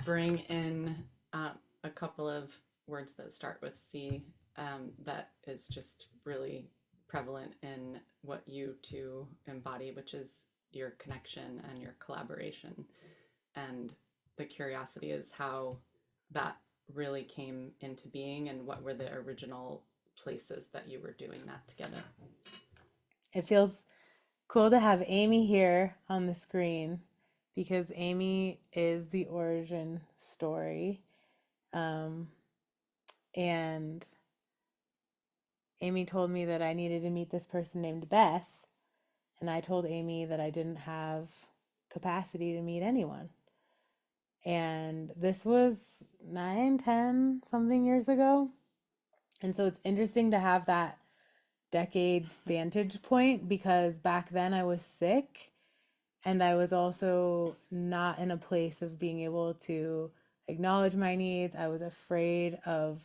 bring in a couple of words that start with C that is just really prevalent in what you two embody, which is your connection and your collaboration. And the curiosity is how that really came into being and what were the original places that you were doing that together. It feels cool to have Amy here on the screen because Amy is the origin story. Um, and Amy told me that I needed to meet this person named Beth. And I told Amy that I didn't have capacity to meet anyone. And this was 9, 10 something years ago. And so it's interesting to have that decade vantage point because back then I was sick and I was also not in a place of being able to acknowledge my needs. I was afraid of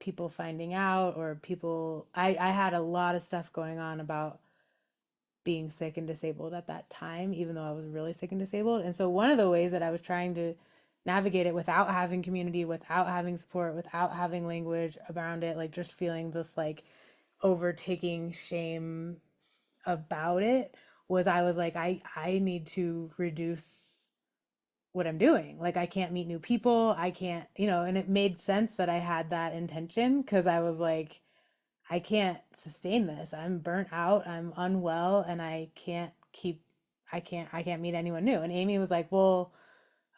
people finding out or people I had a lot of stuff going on about being sick and disabled at that time, even though I was really sick and disabled. And so one of the ways that I was trying to navigate it without having community, without having support, without having language around it, like just feeling this like overtaking shame about it was I was like, I need to reduce what I'm doing. Like I can't meet new people. I can't, and it made sense that I had that intention because I was like, I can't sustain this. I'm burnt out. I'm unwell and I can't meet anyone new. And Amy was like, well,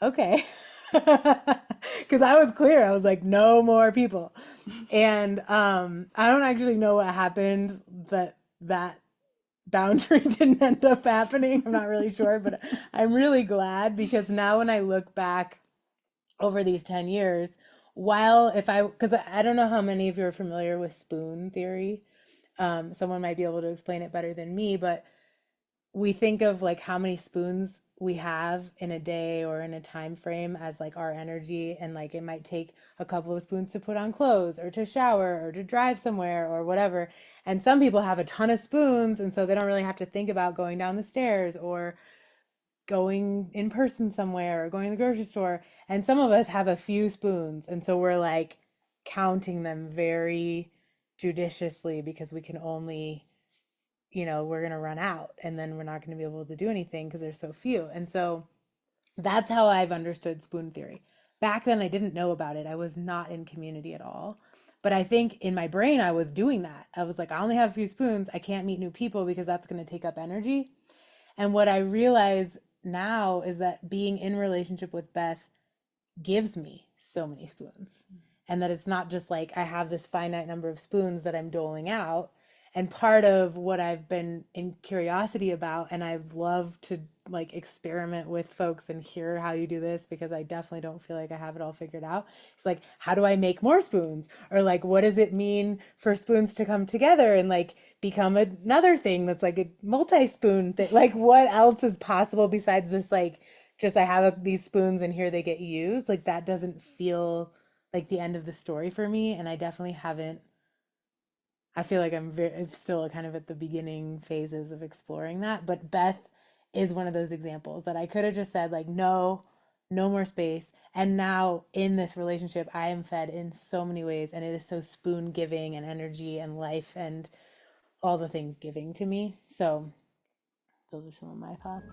okay. Because I was clear. I was like, no more people. And I don't actually know what happened that boundary didn't end up happening. I'm not really sure, but I'm really glad because now when I look back over these 10 years, because I don't know how many of you are familiar with spoon theory. Someone might be able to explain it better than me, but we think of like how many spoons we have in a day or in a time frame as like our energy, and like it might take a couple of spoons to put on clothes or to shower or to drive somewhere or whatever. And some people have a ton of spoons and so they don't really have to think about going down the stairs or going in person somewhere or going to the grocery store. And some of us have a few spoons and so we're like counting them very judiciously because we can only, we're going to run out and then we're not going to be able to do anything because there's so few. And so that's how I've understood spoon theory. Back then, I didn't know about it. I was not in community at all. But I think in my brain, I was doing that. I was like, I only have a few spoons. I can't meet new people because that's going to take up energy. And what I realize now is that being in relationship with Beth gives me so many spoons. And that it's not just like I have this finite number of spoons that I'm doling out. And part of what I've been in curiosity about, and I've loved to like experiment with folks and hear how you do this because I definitely don't feel like I have it all figured out. It's like, how do I make more spoons? Or like, what does it mean for spoons to come together and like become another thing that's like a multi-spoon thing? Like, what else is possible besides this like just I have these spoons and here they get used. Like that doesn't feel like the end of the story for me. And I definitely haven't, I feel like I'm still kind of at the beginning phases of exploring that. But Beth is one of those examples that I could have just said like, no, no more space. And now in this relationship, I am fed in so many ways and it is so spoon giving and energy and life and all the things giving to me. So those are some of my thoughts.